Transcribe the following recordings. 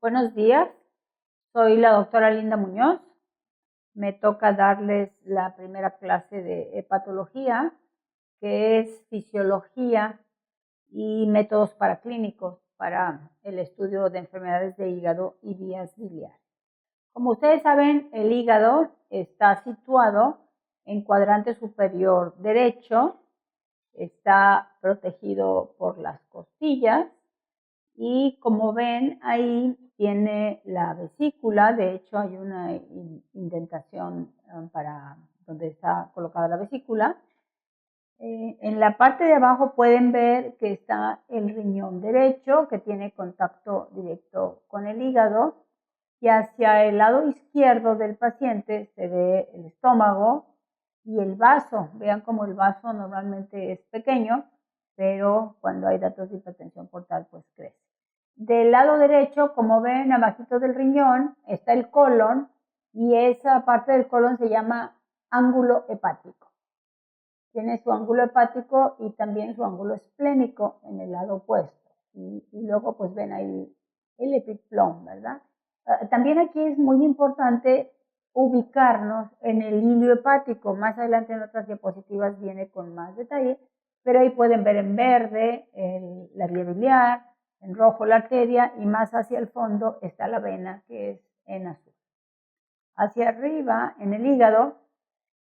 Buenos días, soy la doctora Linda Muñoz. Me toca darles la primera clase de hepatología, que es fisiología y métodos paraclínicos para el estudio de enfermedades de hígado y vías biliares. Como ustedes saben, el hígado está situado en cuadrante superior derecho, está protegido por las costillas y como ven ahí tiene la vesícula. De hecho hay una indentación para donde está colocada la vesícula. En la parte de abajo pueden ver que está el riñón derecho, que tiene contacto directo con el hígado, y hacia el lado izquierdo del paciente se ve el estómago y el vaso. Vean cómo el vaso normalmente es pequeño, pero cuando hay datos de hipertensión portal pues crece. Del lado derecho, como ven, abajito del riñón está el colon, y esa parte del colon se llama ángulo hepático. Tiene su ángulo hepático y también su ángulo esplénico en el lado opuesto. Y luego pues ven ahí el epiplón, ¿verdad? También aquí es muy importante ubicarnos en el hilio hepático. Más adelante en otras diapositivas viene con más detalle, pero ahí pueden ver en verde la vía biliar, en rojo la arteria, y más hacia el fondo está la vena, que es en azul. Hacia arriba, en el hígado,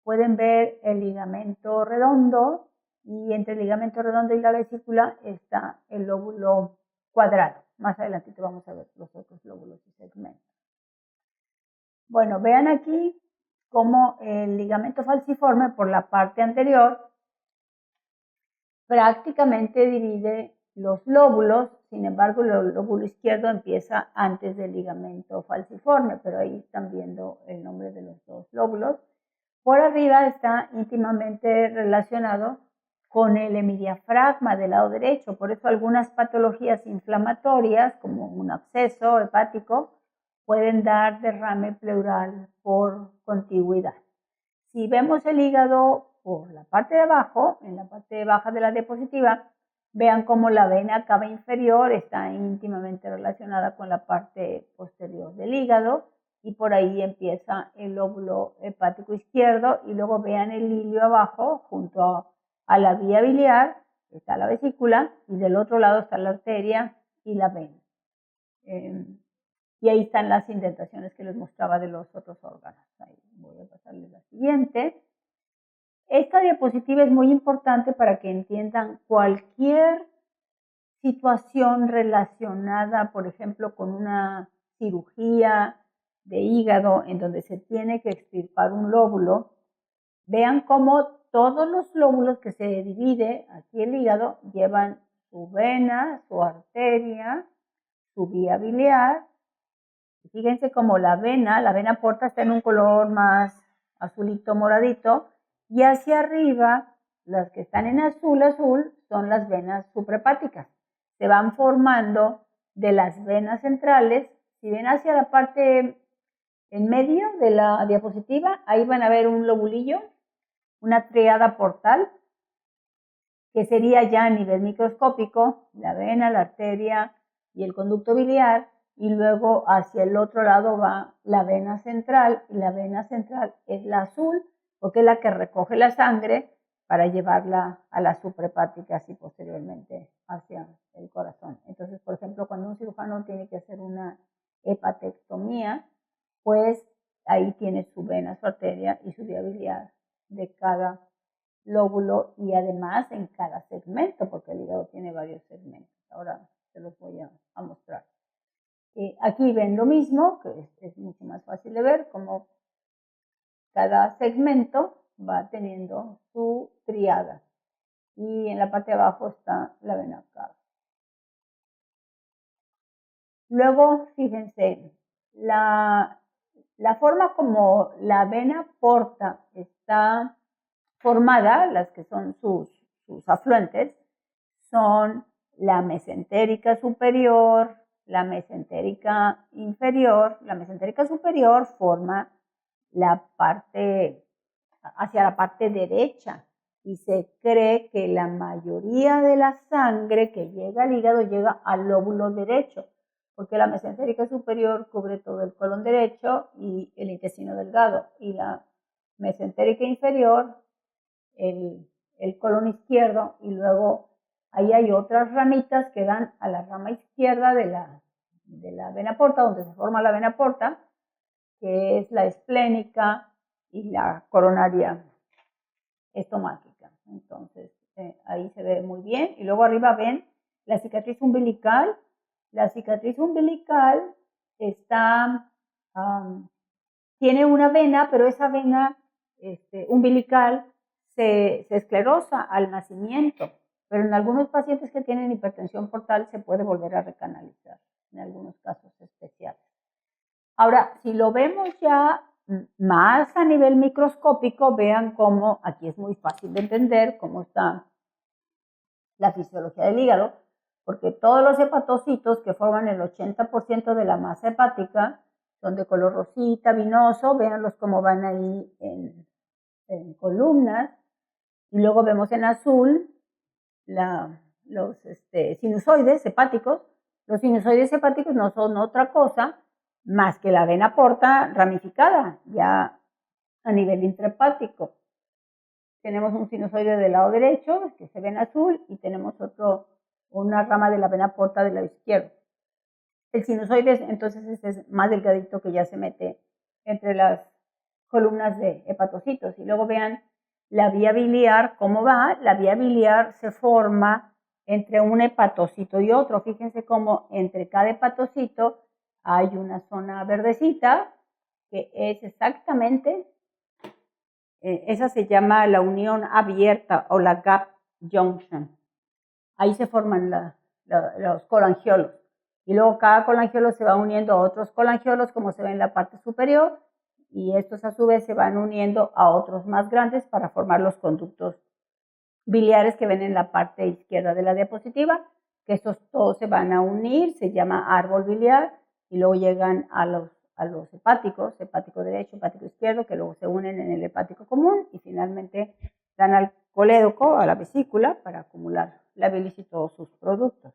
pueden ver el ligamento redondo, y entre el ligamento redondo y la vesícula está el lóbulo cuadrado. Más adelantito vamos a ver los otros lóbulos y segmentos. Bueno, vean aquí cómo el ligamento falciforme por la parte anterior prácticamente divide los lóbulos. Sin embargo, el lóbulo izquierdo empieza antes del ligamento falciforme, pero ahí están viendo el nombre de los dos lóbulos. Por arriba está íntimamente relacionado con el hemidiafragma del lado derecho. Por eso algunas patologías inflamatorias, como un absceso hepático, pueden dar derrame pleural por contigüidad. Si vemos el hígado por la parte de abajo, en la parte baja de la diapositiva, vean cómo la vena cava inferior está íntimamente relacionada con la parte posterior del hígado, y por ahí empieza el lóbulo hepático izquierdo, y luego vean el hilio abajo junto a la vía biliar, está la vesícula, y del otro lado está la arteria y la vena. Y ahí están las indentaciones que les mostraba de los otros órganos. Ahí voy a pasarles la siguiente. Esta diapositiva es muy importante para que entiendan cualquier situación relacionada, por ejemplo, con una cirugía de hígado en donde se tiene que extirpar un lóbulo. Vean cómo todos los lóbulos que se divide aquí el hígado llevan su vena, su arteria, su vía biliar. Fíjense cómo la vena porta está en un color más azulito moradito, y hacia arriba las que están en azul son las venas suprahepáticas. Se van formando de las venas centrales. Si ven hacia la parte en medio de la diapositiva, ahí van a ver un lobulillo, una triada portal, que sería ya a nivel microscópico la vena, la arteria y el conducto biliar. Y luego hacia el otro lado va la vena central, y la vena central es la azul, porque es la que recoge la sangre para llevarla a las suprahepáticas y posteriormente hacia el corazón. Entonces, por ejemplo, cuando un cirujano tiene que hacer una hepatectomía, pues ahí tiene su vena, su arteria y su vía biliar de cada lóbulo, y además en cada segmento, porque el hígado tiene varios segmentos. Ahora se los voy a mostrar. Aquí ven lo mismo, que es mucho más fácil de ver, como cada segmento va teniendo su triada, y en la parte de abajo está la vena cava. Luego, fíjense, la forma como la vena porta está formada, las que son sus afluentes, son la mesentérica superior, la mesentérica inferior. La mesentérica superior forma la parte hacia la parte derecha, y se cree que la mayoría de la sangre que llega al hígado llega al lóbulo derecho. porque la mesentérica superior cubre todo el colon derecho y el intestino delgado, y la mesentérica inferior, el colon izquierdo, y luego ahí hay otras ramitas que dan a la rama izquierda de la vena porta, donde se forma la vena porta, que es la esplénica y la coronaria estomática. Entonces, ahí se ve muy bien. Y luego arriba ven la cicatriz umbilical. La cicatriz umbilical tiene una vena, pero esa vena umbilical se esclerosa al nacimiento. Pero en algunos pacientes que tienen hipertensión portal se puede volver a recanalizar, en algunos casos especiales. Ahora, si lo vemos ya más a nivel microscópico, vean cómo, aquí es muy fácil de entender cómo está la fisiología del hígado, porque todos los hepatocitos que forman el 80% de la masa hepática son de color rosita, vinoso, véanlos cómo van ahí en columnas, y luego vemos en azul los sinusoides hepáticos. Los sinusoides hepáticos no son otra cosa más que la vena porta ramificada, ya a nivel intrahepático. Tenemos un sinusoide del lado derecho, que se ve en azul, y tenemos una rama de la vena porta del lado izquierdo. El sinusoide, entonces, es más delgadito, que ya se mete entre las columnas de hepatocitos. Y luego vean la vía biliar, cómo va. La vía biliar se forma entre un hepatocito y otro. Fíjense cómo entre cada hepatocito hay una zona verdecita, que es exactamente, esa se llama la unión abierta o la gap junction. Ahí se forman los colangiolos. Y luego cada colangiolo se va uniendo a otros colangiolos, como se ve en la parte superior, y estos a su vez se van uniendo a otros más grandes para formar los conductos biliares que ven en la parte izquierda de la diapositiva, que estos todos se van a unir, se llama árbol biliar, y luego llegan a los hepáticos, hepático derecho, hepático izquierdo, que luego se unen en el hepático común, y finalmente dan al colédoco, a la vesícula, para acumular la bilis y todos sus productos.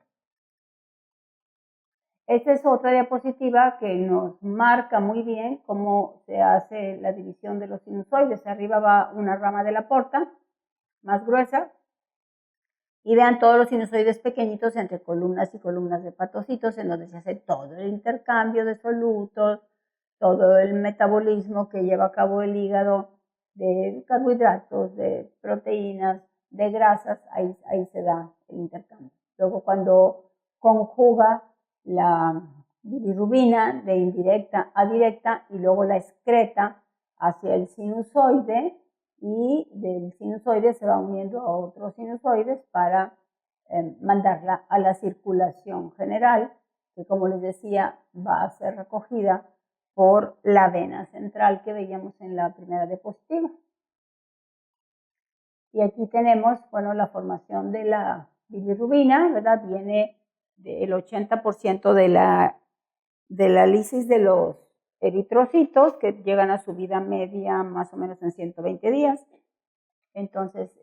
Esta es otra diapositiva que nos marca muy bien cómo se hace la división de los sinusoides. Arriba va una rama de la porta, más gruesa, y vean todos los sinusoides pequeñitos entre columnas y columnas de hepatocitos, en donde se hace todo el intercambio de solutos, todo el metabolismo que lleva a cabo el hígado de carbohidratos, de proteínas, de grasas, ahí se da el intercambio. Luego, cuando conjuga la bilirrubina de indirecta a directa y luego la excreta hacia el sinusoide, y del sinusoide se va uniendo a otros sinusoides para mandarla a la circulación general, que, como les decía, va a ser recogida por la vena central que veíamos en la primera diapositiva. Y aquí tenemos, bueno, la formación de la bilirrubina, ¿verdad? Viene del 80% de la lisis de los eritrocitos, que llegan a su vida media más o menos en 120 días. Entonces,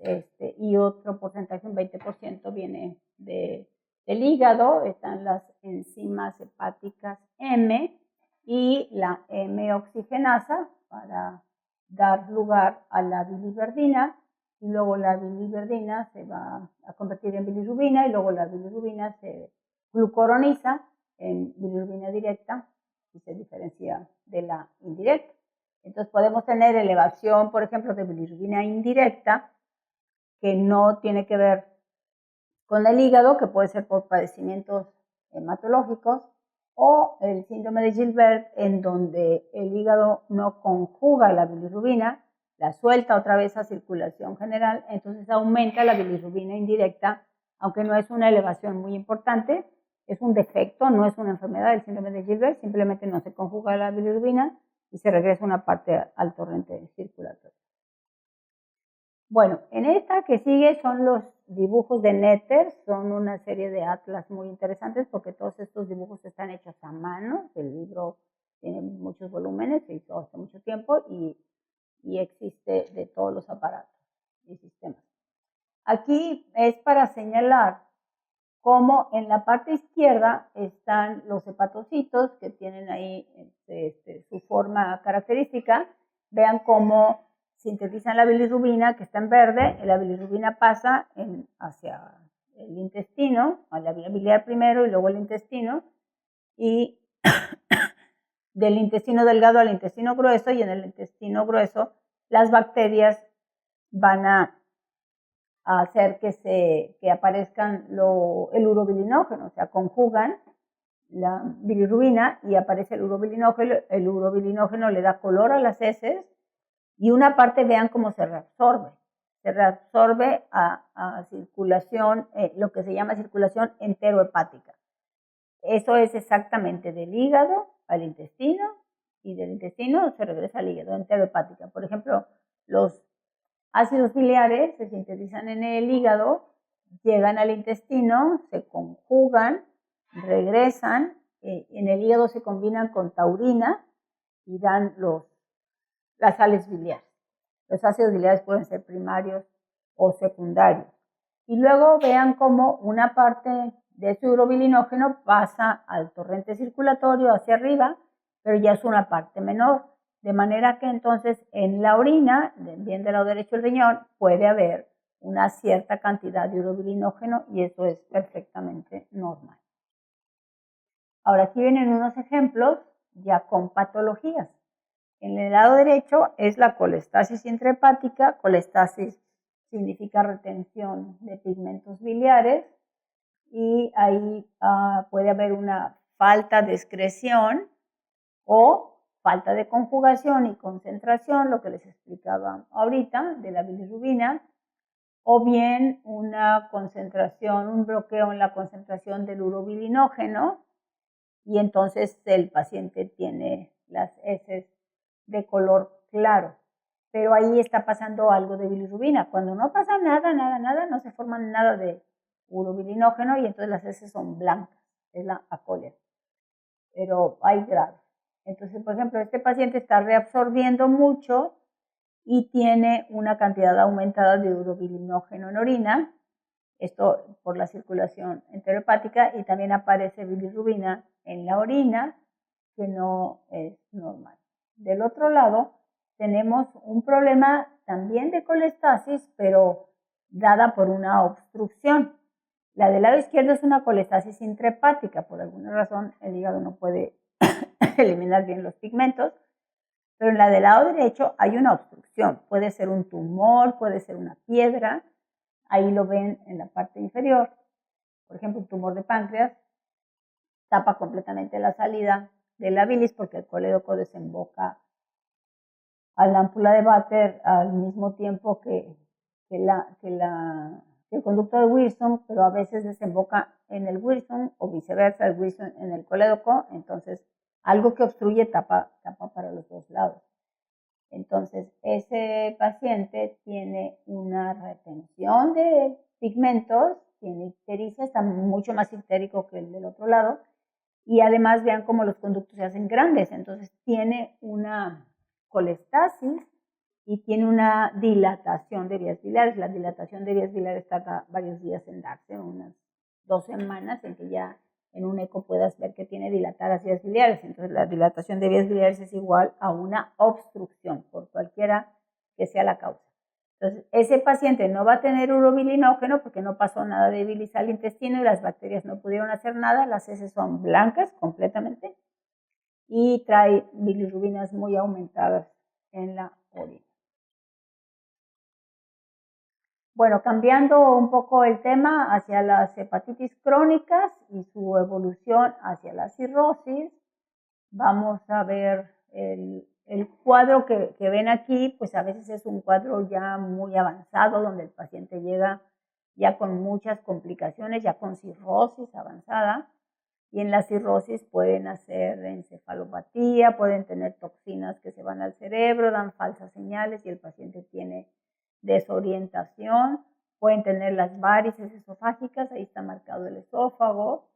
y otro porcentaje, un 20%, viene del hígado. Están las enzimas hepáticas M y la M-oxigenasa para dar lugar a la biliverdina, y luego la biliverdina se va a convertir en bilirrubina, y luego la bilirrubina se glucoroniza en bilirrubina directa y se diferencia de la indirecta. Entonces podemos tener elevación, por ejemplo, de bilirrubina indirecta, que no tiene que ver con el hígado, que puede ser por padecimientos hematológicos, o el síndrome de Gilbert, en donde el hígado no conjuga la bilirrubina, la suelta otra vez a circulación general, entonces aumenta la bilirrubina indirecta, aunque no es una elevación muy importante, es un defecto, no es una enfermedad del síndrome de Gilbert, simplemente no se conjuga la bilirrubina y se regresa una parte al torrente circulatorio. Bueno, en esta que sigue son los dibujos de Netter, son una serie de atlas muy interesantes porque todos estos dibujos están hechos a mano. El libro tiene muchos volúmenes, se hizo hace mucho tiempo y existe de todos los aparatos y sistemas. Aquí es para señalar como en la parte izquierda están los hepatocitos que tienen ahí su forma característica. Vean cómo sintetizan la bilirrubina, que está en verde, y la bilirrubina pasa hacia el intestino, a la vía biliar primero y luego el intestino, y del intestino delgado al intestino grueso, y en el intestino grueso las bacterias van a hacer que aparezcan el urobilinógeno, o sea, conjugan la bilirrubina y aparece el urobilinógeno. El urobilinógeno le da color a las heces y una parte, vean cómo se reabsorbe. Se reabsorbe a circulación, lo que se llama circulación enterohepática. Eso es exactamente del hígado al intestino y del intestino se regresa al hígado, enterohepática. Por ejemplo, los ácidos biliares se sintetizan en el hígado, llegan al intestino, se conjugan, regresan, en el hígado se combinan con taurina y dan las sales biliares. Los ácidos biliares pueden ser primarios o secundarios. Y luego vean cómo una parte de ese urobilinógeno pasa al torrente circulatorio hacia arriba, pero ya es una parte menor. De manera que entonces en la orina, bien del lado derecho del riñón, puede haber una cierta cantidad de urobilinógeno y eso es perfectamente normal. Ahora aquí vienen unos ejemplos ya con patologías. En el lado derecho es la colestasis intrahepática. Colestasis significa retención de pigmentos biliares y ahí puede haber una falta de excreción o falta de conjugación y concentración, lo que les explicaba ahorita de la bilirrubina, o bien una concentración, un bloqueo en la concentración del urobilinógeno y entonces el paciente tiene las heces de color claro. Pero ahí está pasando algo de bilirrubina. Cuando no pasa nada, no se forma nada de urobilinógeno y entonces las heces son blancas, es la acólera. Pero hay grados. Entonces, por ejemplo, este paciente está reabsorbiendo mucho y tiene una cantidad aumentada de urobilinógeno en orina, esto por la circulación enterohepática, y también aparece bilirrubina en la orina, que no es normal. Del otro lado, tenemos un problema también de colestasis, pero dada por una obstrucción. La del lado izquierdo es una colestasis intrahepática. Por alguna razón, el hígado no puede eliminar bien los pigmentos, pero en la del lado derecho hay una obstrucción. Puede ser un tumor, puede ser una piedra. Ahí lo ven en la parte inferior. Por ejemplo, un tumor de páncreas tapa completamente la salida de la bilis porque el colédoco desemboca a la ámpula de Vater al mismo tiempo que el conducto de Wilson, pero a veces desemboca en el Wilson o viceversa, el Wilson en el colédoco. Entonces, algo que obstruye tapa para los dos lados. Entonces, ese paciente tiene una retención de pigmentos, tiene ictericia, está mucho más ictérico que el del otro lado, y además vean cómo los conductos se hacen grandes. Entonces, tiene una colestasis y tiene una dilatación de vías biliares. La dilatación de vías biliares tarda varios días en darse, unas 2 semanas, en que ya en un eco puedas ver que tiene dilatadas vías biliares. Entonces, la dilatación de vías biliares es igual a una obstrucción, por cualquiera que sea la causa. Entonces, ese paciente no va a tener urobilinógeno porque no pasó nada de bilis al intestino y las bacterias no pudieron hacer nada. Las heces son blancas completamente y trae bilirrubinas muy aumentadas en la orina. Bueno, cambiando un poco el tema hacia las hepatitis crónicas y su evolución hacia la cirrosis, vamos a ver el cuadro que ven aquí, pues a veces es un cuadro ya muy avanzado, donde el paciente llega ya con muchas complicaciones, ya con cirrosis avanzada, y en la cirrosis pueden hacer encefalopatía, pueden tener toxinas que se van al cerebro, dan falsas señales y el paciente tiene desorientación, pueden tener las varices esofágicas, ahí está marcado el esófago.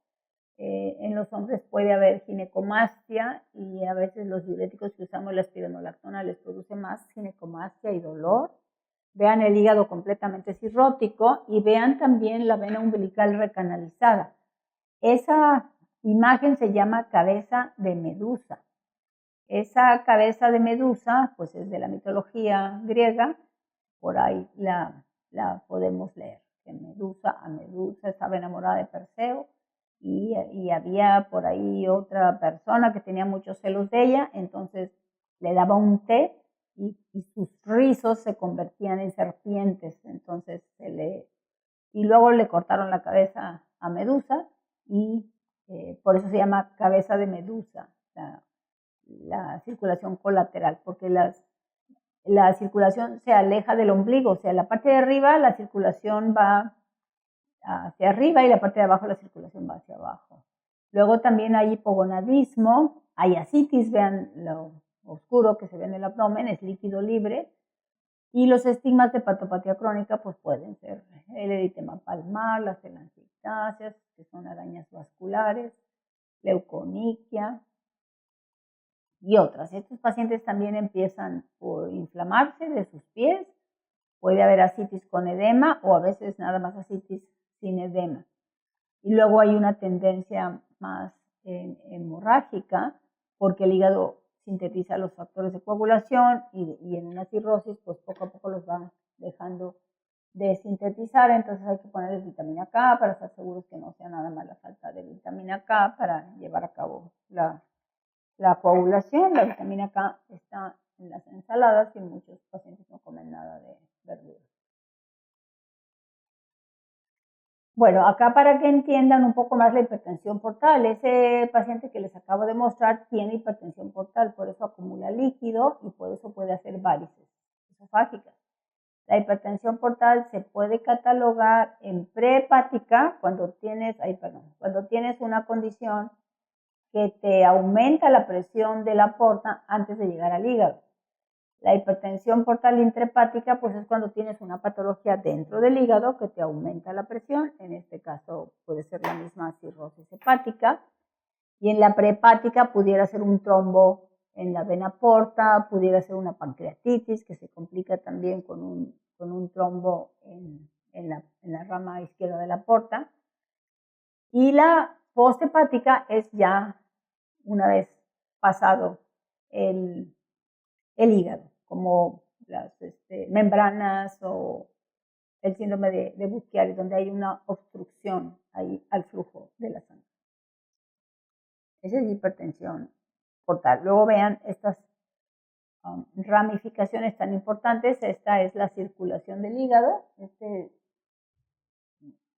En los hombres puede haber ginecomastia y a veces los diuréticos que usamos, la espironolactona, les produce más ginecomastia y dolor. Vean el hígado completamente cirrótico y vean también la vena umbilical recanalizada. Esa imagen se llama cabeza de medusa. Esa cabeza de medusa, pues es de la mitología griega, por ahí la podemos leer. Que Medusa estaba enamorada de Perseo y había por ahí otra persona que tenía muchos celos de ella, entonces le daba un té y sus rizos se convertían en serpientes, entonces y luego le cortaron la cabeza a Medusa y por eso se llama cabeza de medusa, la circulación colateral, porque la circulación se aleja del ombligo, o sea, la parte de arriba la circulación va hacia arriba y la parte de abajo la circulación va hacia abajo. Luego también hay hipogonadismo, hay ascitis, vean lo oscuro que se ve en el abdomen, es líquido libre, y los estigmas de hepatopatía crónica pues pueden ser el eritema palmar, las telangiectasias, que son arañas vasculares, leuconiquia y otras. Estos pacientes también empiezan por inflamarse de sus pies, puede haber ascitis con edema o a veces nada más ascitis sin edema. Y luego hay una tendencia más hemorrágica porque el hígado sintetiza los factores de coagulación y en una cirrosis pues poco a poco los va dejando de sintetizar, entonces hay que ponerles vitamina K para estar seguros que no sea nada más la falta de vitamina K para llevar a cabo la coagulación. La vitamina K está en las ensaladas y muchos pacientes no comen nada de verduras. Bueno, acá para que entiendan un poco más la hipertensión portal, ese paciente que les acabo de mostrar tiene hipertensión portal, por eso acumula líquido y por eso puede hacer varices esofágicas. La hipertensión portal se puede catalogar en prehepática cuando tienes una condición que te aumenta la presión de la porta antes de llegar al hígado. La hipertensión portal intrahepática pues es cuando tienes una patología dentro del hígado que te aumenta la presión, en este caso puede ser la misma cirrosis hepática, y en la prehepática pudiera ser un trombo en la vena porta, pudiera ser una pancreatitis que se complica también con un trombo en la rama izquierda de la porta, y la posthepática es ya una vez pasado el hígado, como las membranas o el síndrome de Buchiari, donde hay una obstrucción ahí al flujo de la sangre. Esa es hipertensión portal. Luego vean estas ramificaciones tan importantes. Esta es la circulación del hígado. Este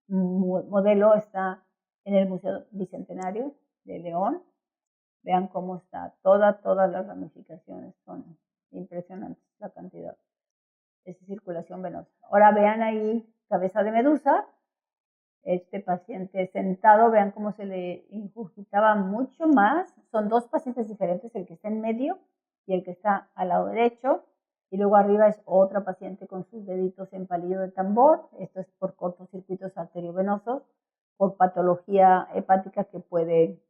modelo está en el Museo Bicentenario de León. Vean cómo está todas las ramificaciones, son impresionantes la cantidad. Es circulación venosa. Ahora vean ahí cabeza de medusa, este paciente sentado, vean cómo se le ingurgitaba mucho más. Son dos pacientes diferentes, el que está en medio y el que está al lado derecho. Y luego arriba es otra paciente con sus deditos en palillo de tambor. Esto es por cortocircuitos arteriovenosos, por patología hepática que puede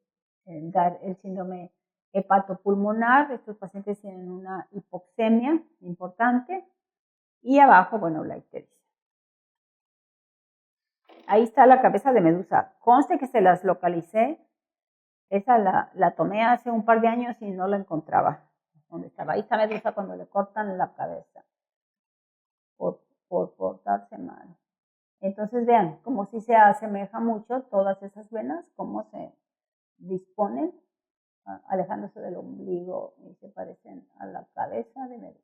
dar el síndrome hepatopulmonar. Estos pacientes tienen una hipoxemia importante. Y abajo, bueno, la ictericia. Ahí está la cabeza de medusa. Conste que se las localicé. Esa la tomé hace un par de años y no la encontraba. ¿Dónde estaba? Ahí está medusa cuando le cortan la cabeza. Por portarse mal. Entonces vean, como si se asemeja mucho todas esas venas, cómo se disponen, alejándose del ombligo y se parecen a la cabeza de medusa.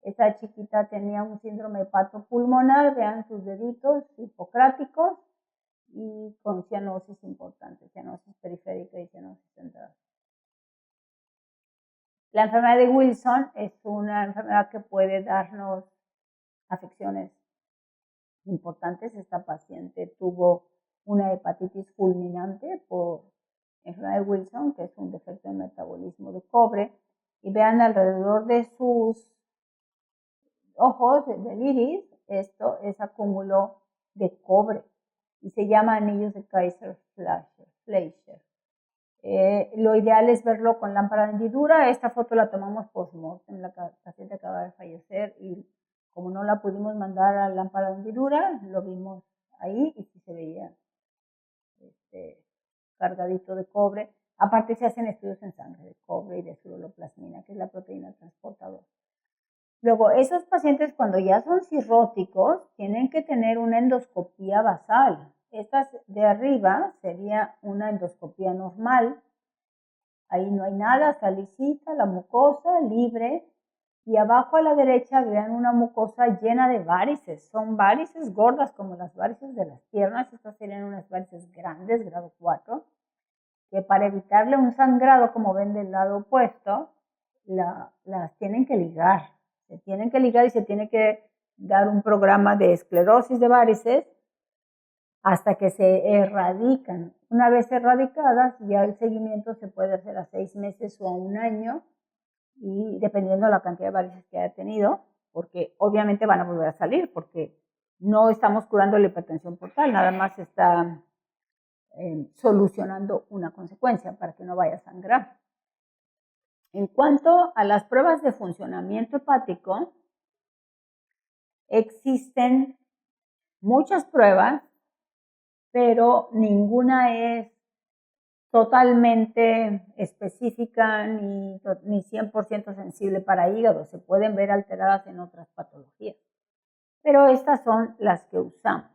Esa chiquita tenía un síndrome hepatopulmonar, vean sus deditos hipocráticos y con cianosis importante, cianosis periférica y cianosis central. La enfermedad de Wilson es una enfermedad que puede darnos afecciones importantes. Esta paciente tuvo una hepatitis fulminante por enfermedad de Wilson, que es un defecto de metabolismo de cobre, y vean alrededor de sus ojos del iris, esto es acúmulo de cobre y se llama anillos de Kaiser-Fleischer. Lo ideal es verlo con lámpara de hendidura. Esta foto la tomamos post-mortem, la paciente acaba de fallecer y como no la pudimos mandar a la lámpara de hendidura, lo vimos ahí y sí se veía cargadito de cobre. Aparte se hacen estudios en sangre de cobre y de ceruloplasmina, que es la proteína transportadora. Luego, esos pacientes cuando ya son cirróticos tienen que tener una endoscopía basal. Estas de arriba sería una endoscopía normal. Ahí no hay nada, está lisita, la mucosa libre. Y abajo a la derecha vean una mucosa llena de varices. Son varices gordas como las varices de las piernas. Estas serían unas varices grandes, grado 4, que para evitarle un sangrado, como ven del lado opuesto, las tienen que ligar. Se tienen que ligar y se tiene que dar un programa de esclerosis de varices hasta que se erradican. Una vez erradicadas, ya el seguimiento se puede hacer a 6 meses o a 1 año, y dependiendo de la cantidad de varices que haya tenido, porque obviamente van a volver a salir, porque no estamos curando la hipertensión portal, nada más está solucionando una consecuencia para que no vaya a sangrar. En cuanto a las pruebas de funcionamiento hepático, existen muchas pruebas, pero ninguna es totalmente específica ni 100% sensible para hígado. Se pueden ver alteradas en otras patologías, pero estas son las que usamos.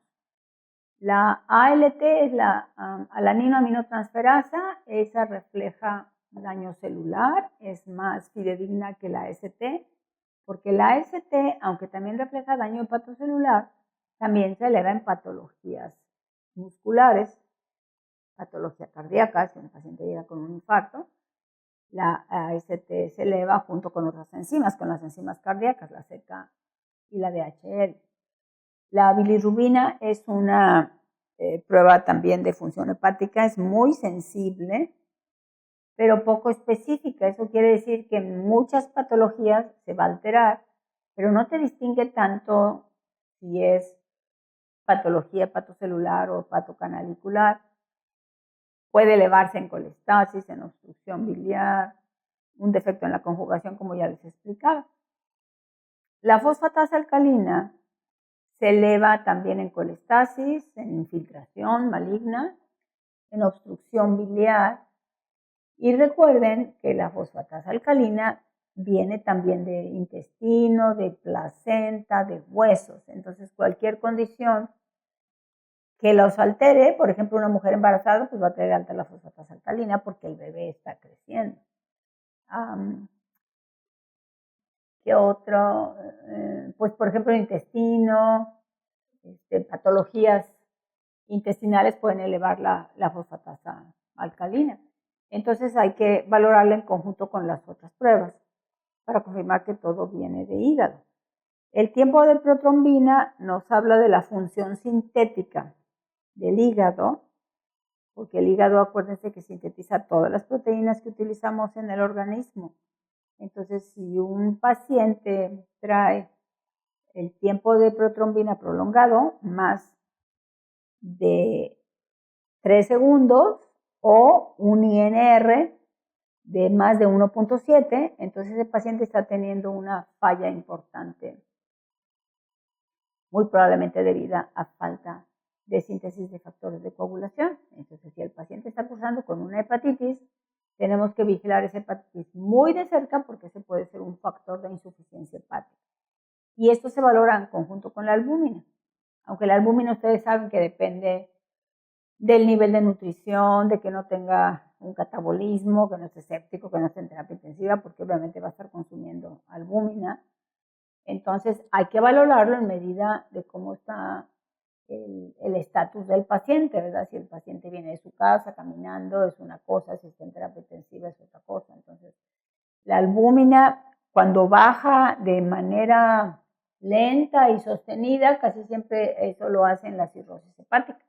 La ALT es la alanino-aminotransferasa. Esa refleja daño celular, es más fidedigna que la AST, porque la AST, aunque también refleja daño hepatocelular, también se eleva en patologías musculares, patología cardíaca. Si un paciente llega con un infarto, la AST se eleva junto con otras enzimas, con las enzimas cardíacas, la CK y la DHL. La bilirrubina es una prueba también de función hepática, es muy sensible, pero poco específica. Eso quiere decir que en muchas patologías se va a alterar, pero no te distingue tanto si es patología hepatocelular o hepatocanalicular. Puede elevarse en colestasis, en obstrucción biliar, un defecto en la conjugación, como ya les explicaba. La fosfatasa alcalina se eleva también en colestasis, en infiltración maligna, en obstrucción biliar. Y recuerden que la fosfatasa alcalina viene también de intestino, de placenta, de huesos. Entonces, cualquier condición que los altere, por ejemplo, una mujer embarazada, pues va a tener alta la fosfatasa alcalina porque el bebé está creciendo. ¿Qué otro? Pues, por ejemplo, el intestino, patologías intestinales pueden elevar la fosfatasa alcalina. Entonces hay que valorarla en conjunto con las otras pruebas para confirmar que todo viene de hígado. El tiempo de protrombina nos habla de la función sintética del hígado, porque el hígado, acuérdense que sintetiza todas las proteínas que utilizamos en el organismo. Entonces, si un paciente trae el tiempo de protrombina prolongado, más de 3 segundos, o un INR de más de 1.7, entonces el paciente está teniendo una falla importante, muy probablemente debida a falta de síntesis de factores de coagulación. Entonces, si el paciente está cursando con una hepatitis, tenemos que vigilar esa hepatitis muy de cerca, porque ese puede ser un factor de insuficiencia hepática. Y esto se valora en conjunto con la albúmina. Aunque la albúmina, ustedes saben que depende del nivel de nutrición, de que no tenga un catabolismo, que no esté séptico, que no esté en terapia intensiva, porque obviamente va a estar consumiendo albúmina. Entonces hay que valorarlo en medida de cómo está el estatus del paciente, ¿verdad? Si el paciente viene de su casa caminando, es una cosa; si está en terapia intensiva, es otra cosa. Entonces, la albúmina, cuando baja de manera lenta y sostenida, casi siempre eso lo hace en la cirrosis hepática.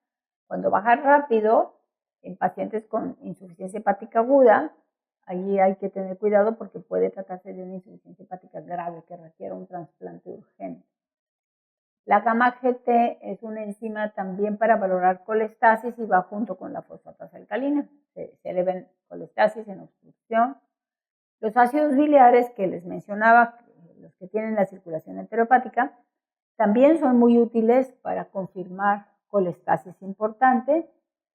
Cuando baja rápido, en pacientes con insuficiencia hepática aguda, allí hay que tener cuidado porque puede tratarse de una insuficiencia hepática grave que requiere un trasplante urgente. La gamma-GT es una enzima también para valorar colestasis y va junto con la fosfatasa alcalina. Se eleva en colestasis, en obstrucción. Los ácidos biliares que les mencionaba, los que tienen la circulación enterohepática, También son muy útiles para confirmar colestasis importante.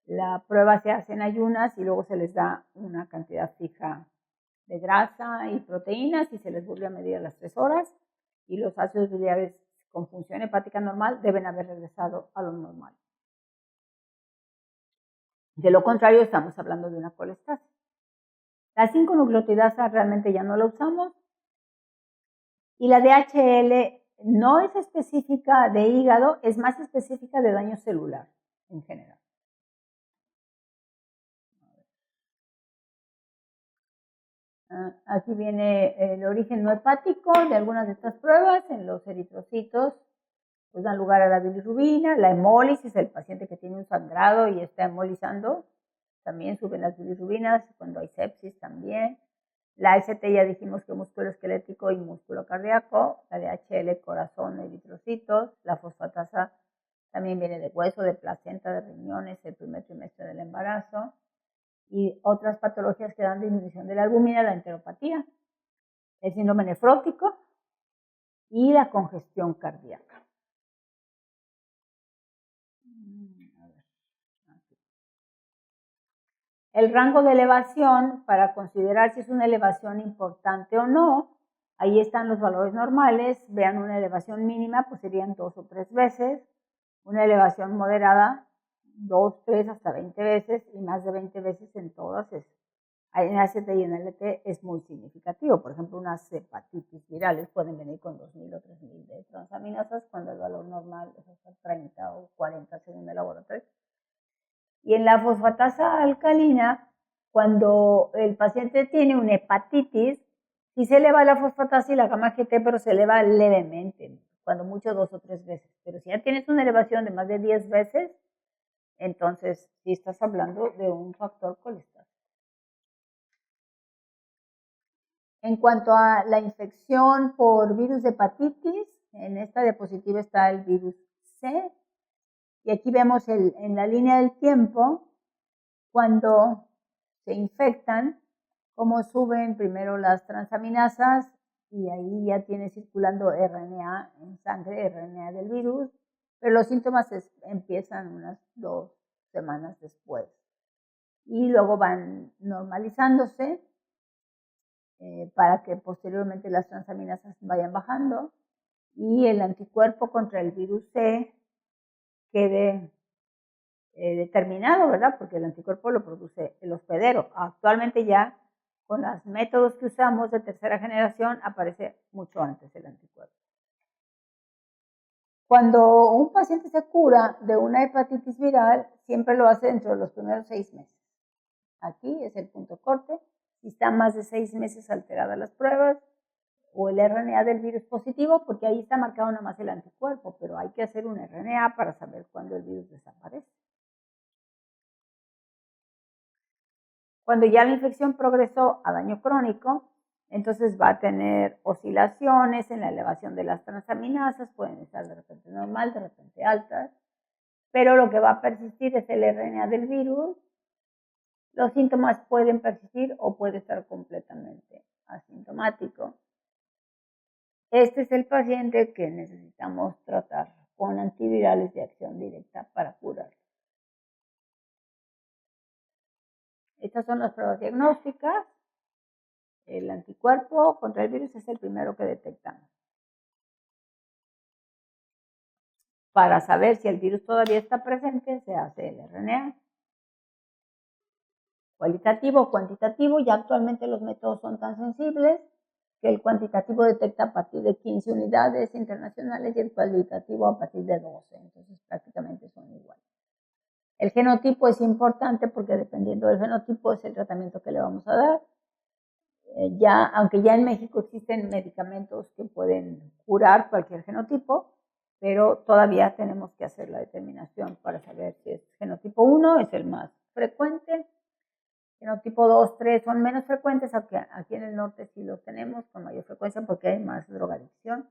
La prueba se hace en ayunas y luego se les da una cantidad fija de grasa y proteínas y se les vuelve a medir a las 3 horas y los ácidos biliares con función hepática normal deben haber regresado a lo normal. De lo contrario, estamos hablando de una colestasis. La 5-nucleotidasa realmente ya no la usamos y la DHL no es específica de hígado, es más específica de daño celular en general. Aquí viene el origen no hepático de algunas de estas pruebas. En los eritrocitos pues dan lugar a la bilirrubina, la hemólisis, el paciente que tiene un sangrado y está hemolizando, también suben las bilirrubinas, cuando hay sepsis también. La ST ya dijimos que músculo esquelético y músculo cardíaco, la DHL corazón, eritrocitos, la fosfatasa también viene de hueso, de placenta, de riñones, el primer trimestre del embarazo. Y otras patologías que dan disminución de la albúmina, la enteropatía, el síndrome nefrótico y la congestión cardíaca. El rango de elevación, para considerar si es una elevación importante o no, ahí están los valores normales. Vean, una elevación mínima, pues serían 2 o 3 veces. Una elevación moderada, 2, 3, hasta 20 veces, y más de 20 veces en todas esas. En ACT y en LT es muy significativo. Por ejemplo, unas hepatitis virales pueden venir con 2.000 o 3.000 de transaminasas cuando el valor normal es hasta 30 o 40 según el laboratorio. Y en la fosfatasa alcalina, cuando el paciente tiene una hepatitis, sí se eleva la fosfatasa y la gamma GT, pero se eleva levemente, cuando mucho 2 o 3 veces. Pero si ya tienes una elevación de más de 10 veces, entonces sí estás hablando de un factor colesterol. En cuanto a la infección por virus de hepatitis, en esta diapositiva está el virus C. Y aquí vemos en la línea del tiempo, cuando se infectan, cómo suben primero las transaminasas y ahí ya tiene circulando RNA en sangre, RNA del virus, pero los síntomas empiezan unas 2 semanas después. Y luego van normalizándose para que posteriormente las transaminasas vayan bajando y el anticuerpo contra el virus C quede determinado, ¿verdad? Porque el anticuerpo lo produce el hospedero. Actualmente ya con los métodos que usamos de tercera generación aparece mucho antes el anticuerpo. Cuando un paciente se cura de una hepatitis viral, siempre lo hace dentro de los primeros 6 meses. Aquí es el punto corte. Si están más de 6 meses alteradas las pruebas o el RNA del virus positivo, porque ahí está marcado nada más el anticuerpo, pero hay que hacer un RNA para saber cuándo el virus desaparece. Cuando ya la infección progresó a daño crónico, entonces va a tener oscilaciones en la elevación de las transaminasas, pueden estar de repente normal, de repente altas, pero lo que va a persistir es el RNA del virus. Los síntomas pueden persistir o puede estar completamente asintomático. Este es el paciente que necesitamos tratar con antivirales de acción directa para curarlo. Estas son las pruebas diagnósticas. El anticuerpo contra el virus es el primero que detectamos. Para saber si el virus todavía está presente, se hace el RNA. Cualitativo o cuantitativo, ya actualmente los métodos son tan sensibles que el cuantitativo detecta a partir de 15 unidades internacionales y el cualitativo a partir de 12, entonces prácticamente son iguales. El genotipo es importante porque dependiendo del genotipo es el tratamiento que le vamos a dar. Aunque ya en México existen medicamentos que pueden curar cualquier genotipo, pero todavía tenemos que hacer la determinación para saber si es genotipo 1, es el más frecuente, genotipo 2, 3 son menos frecuentes, aunque aquí en el norte sí los tenemos con mayor frecuencia porque hay más drogadicción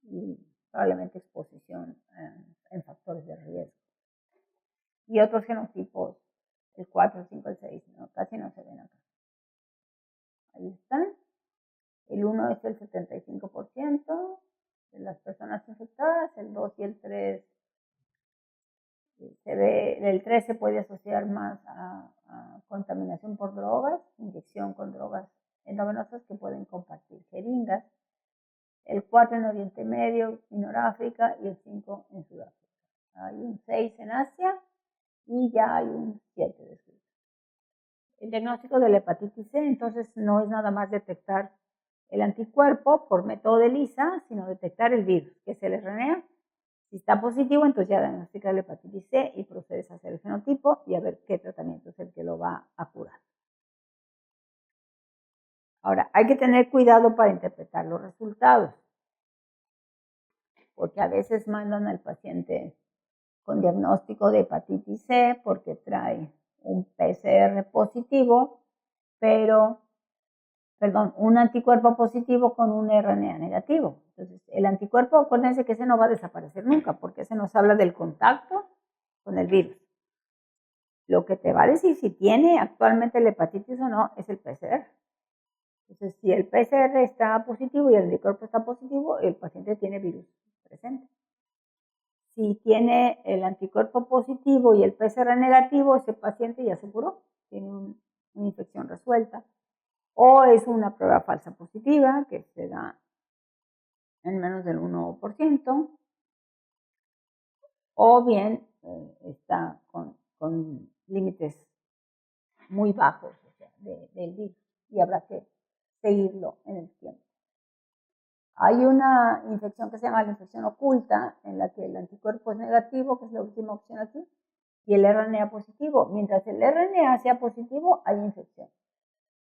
y probablemente exposición en factores de riesgo. Y otros genotipos, el 4, el 5, el 6, ¿no? Casi no se ven acá. Ahí están. El 1 es el 75%, de las personas infectadas, el 2 y el 3 se ve, el 3 se puede asociar más a contaminación por drogas, inyección con drogas endovenosas que pueden compartir jeringas, el 4 en Oriente Medio y Noráfrica y el 5 en Sudáfrica. Hay un 6 en Asia y ya hay un 7 de Sudáfrica. El diagnóstico de la hepatitis C, entonces, no es nada más detectar el anticuerpo por método de ELISA, sino detectar el virus, que es el RNA. Si está positivo, entonces ya diagnostica la hepatitis C y procedes a hacer el fenotipo y a ver qué tratamiento es el que lo va a curar. Ahora, hay que tener cuidado para interpretar los resultados, porque a veces mandan al paciente con diagnóstico de hepatitis C porque trae un PCR positivo, un anticuerpo positivo con un RNA negativo. Entonces, el anticuerpo, acuérdense que ese no va a desaparecer nunca, porque ese nos habla del contacto con el virus. Lo que te va a decir si tiene actualmente la hepatitis o no es el PCR. Entonces, si el PCR está positivo y el anticuerpo está positivo, el paciente tiene virus presente. Si tiene el anticuerpo positivo y el PCR negativo, ese paciente ya se curó, tiene una infección resuelta. O es una prueba falsa positiva que se da en menos del 1%, o bien está con límites muy bajos, o sea, del virus, y habrá que seguirlo en el tiempo. Hay una infección que se llama la infección oculta, en la que el anticuerpo es negativo, que es la última opción aquí, y el RNA positivo. Mientras el RNA sea positivo, hay infección.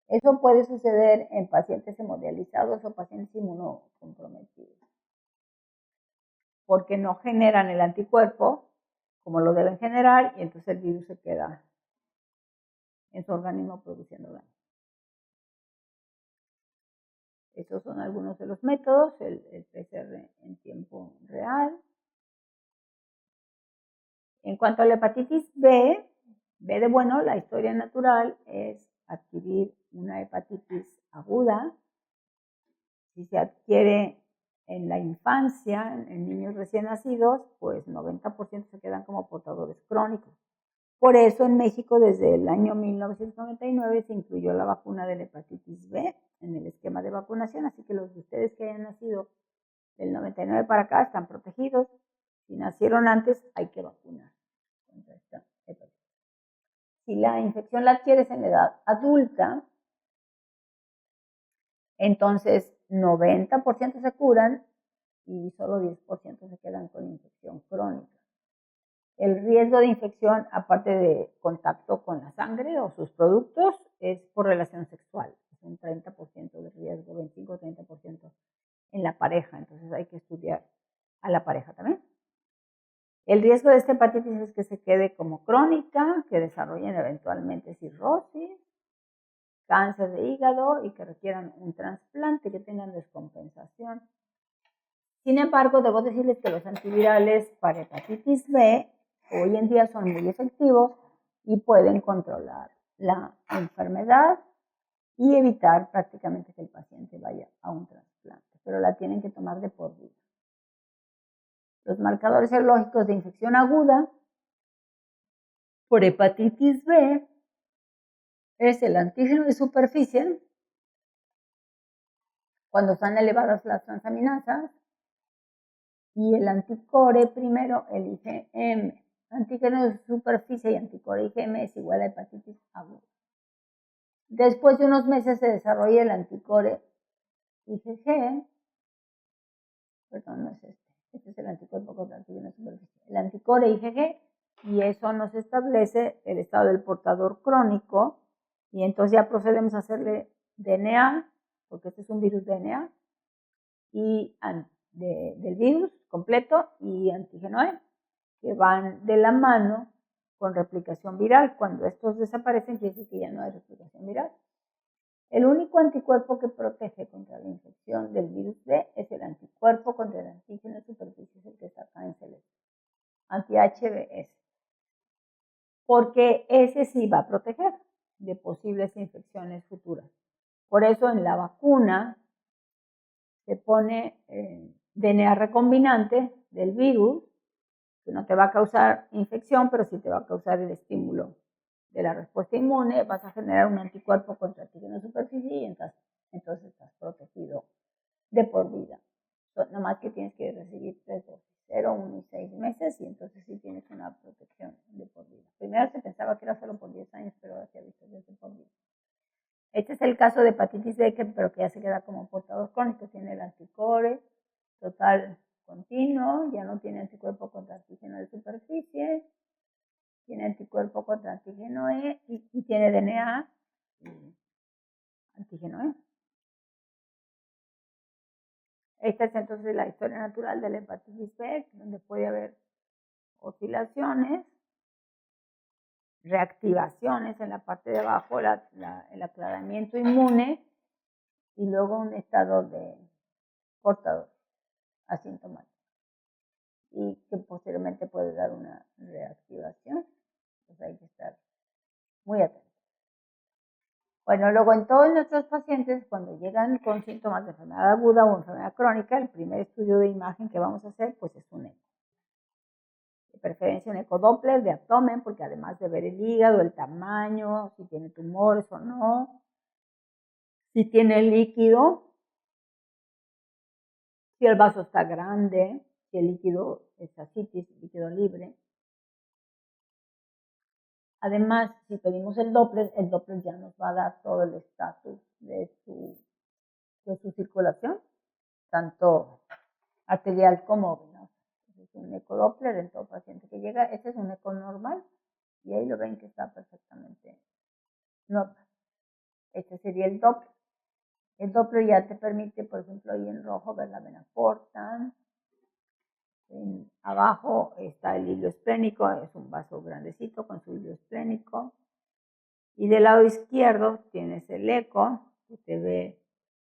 Eso puede suceder en pacientes hemodializados o pacientes inmunocomprometidos, porque no generan el anticuerpo como lo deben generar y entonces el virus se queda en su organismo produciendo daño. Estos son algunos de los métodos, el PCR en tiempo real. En cuanto a la hepatitis B de bueno, la historia natural es adquirir una hepatitis aguda. Si se adquiere en la infancia, en niños recién nacidos, pues 90% se quedan como portadores crónicos. Por eso en México desde el año 1999 se incluyó la vacuna de la hepatitis B en el esquema de vacunación, así que los de ustedes que hayan nacido del 99 para acá están protegidos. Si nacieron antes, hay que vacunar contra esta hepatitis. Si la infección la adquieres en la edad adulta, entonces 90% se curan y solo 10% se quedan con infección crónica. El riesgo de infección, aparte de contacto con la sangre o sus productos, es por relación sexual. Es un 30% de riesgo, 25-30% en la pareja. Entonces hay que estudiar a la pareja también. El riesgo de esta hepatitis es que se quede como crónica, que desarrollen eventualmente cirrosis, cáncer de hígado y que requieran un trasplante, que tengan descompensación. Sin embargo, debo decirles que los antivirales para hepatitis B hoy en día son muy efectivos y pueden controlar la enfermedad y evitar prácticamente que el paciente vaya a un trasplante, pero la tienen que tomar de por vida. Los marcadores serológicos de infección aguda por hepatitis B es el antígeno de superficie, cuando están elevadas las transaminasas, y el anticore primero, el IgM. Antígeno de superficie y anticore IgM es igual a hepatitis aguda. Después de unos meses se desarrolla el anticore IgG, perdón, no es este es el anticuerpo contra antígeno de superficie, el anticore IgG, y eso nos establece el estado del portador crónico, y entonces ya procedemos a hacerle DNA, porque este es un virus DNA, y del virus completo y antígeno E, que van de la mano con replicación viral. Cuando estos desaparecen, quiere decir que ya no hay replicación viral. El único anticuerpo que protege contra la infección del virus B es el anticuerpo contra el antígeno de superficie, el que está acá en celeste, anti-HBs, porque ese sí va a proteger de posibles infecciones futuras. Por eso en la vacuna se pone DNA recombinante del virus, que no te va a causar infección, pero sí te va a causar el estímulo de la respuesta inmune, vas a generar un anticuerpo contra antígeno de superficie y entonces estás protegido de por vida. Nada más que tienes que recibir 3 dosis, 0, 1 y 6 meses, y entonces sí tienes una protección de por vida. Primero se pensaba que era solo por 10 años, pero ahora se ha visto que es de por vida. Este es el caso de hepatitis B, pero que ya se queda como portador crónico, tiene el anticore total continuo, ya no tiene anticuerpo contra antígeno de superficie, tiene anticuerpo contra antígeno E y tiene DNA antígeno E. Esta es entonces la historia natural de la hepatitis B, donde puede haber oscilaciones, reactivaciones en la parte de abajo, el aclaramiento inmune y luego un estado de portador asintomático y que posteriormente puede dar una reactivación. Entonces hay que estar muy atentos. Bueno, luego en todos nuestros pacientes, cuando llegan con síntomas de enfermedad aguda o enfermedad crónica, el primer estudio de imagen que vamos a hacer pues es un eco. De preferencia un ecodoppler de abdomen, porque además de ver el hígado, el tamaño, si tiene tumores o no, si tiene líquido, si el vaso está grande, si el líquido es ascitis, líquido libre. Además, si pedimos el Doppler ya nos va a dar todo el estatus de su circulación, tanto arterial como venosa. Es un ecodoppler en todo paciente que llega. Este es un eco normal y ahí lo ven que está perfectamente normal. Este sería el Doppler. El Doppler ya te permite, por ejemplo, ahí en rojo ver la vena porta. Abajo está el hilo esplénico, es un vaso grandecito con su hilo esplénico. Y del lado izquierdo tienes el eco, que te ve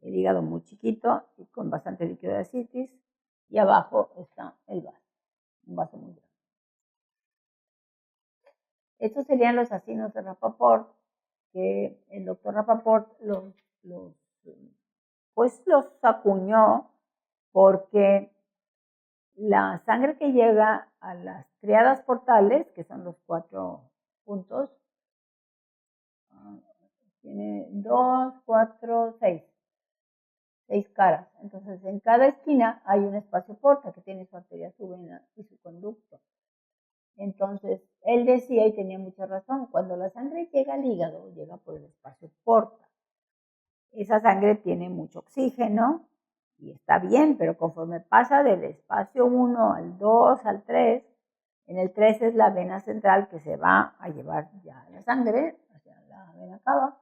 el hígado muy chiquito y con bastante líquido de ascitis. Y abajo está el vaso, un vaso muy grande. Estos serían los asinos de Rapoport, que el doctor Rapoport los acuñó porque la sangre que llega a las tríadas portales, que son los 4 puntos, tiene 2, 4, 6 caras. Entonces, en cada esquina hay un espacio porta que tiene su arteria, su vena y su conducto. Entonces, él decía, y tenía mucha razón, cuando la sangre llega al hígado, llega por el espacio porta. Esa sangre tiene mucho oxígeno y está bien, pero conforme pasa del espacio 1 al 2 al 3, en el 3 es la vena central que se va a llevar ya la sangre hacia la vena cava.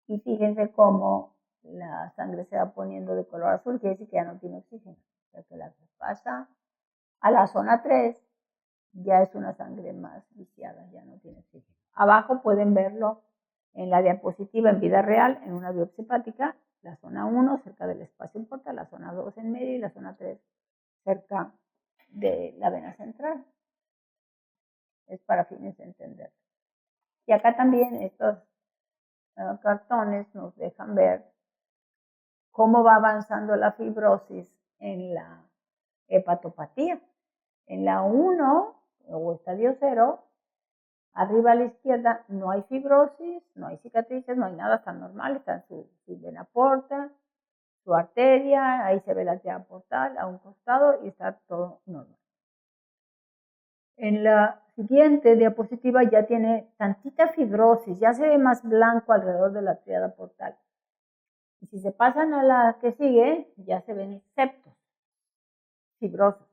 Y fíjense cómo la sangre se va poniendo de color azul, quiere decir que ya no tiene oxígeno. O sea que la que pasa a la zona 3 ya es una sangre más viciada, ya no tiene oxígeno. Abajo pueden verlo en la diapositiva en vida real, en una biopsia hepática, la zona 1 cerca del espacio porta, la zona 2 en medio y la zona 3 cerca de la vena central. Es para fines de entender. Y acá también estos cartones nos dejan ver cómo va avanzando la fibrosis en la hepatopatía. En la 1 o estadio 0, arriba a la izquierda no hay fibrosis, no hay cicatrices, no hay nada, está normal, está su vena porta, su arteria, ahí se ve la arteria portal a un costado y está todo normal. En la siguiente diapositiva ya tiene tantita fibrosis, ya se ve más blanco alrededor de la tríada portal. Y si se pasan a la que sigue, ya se ven septos fibrosos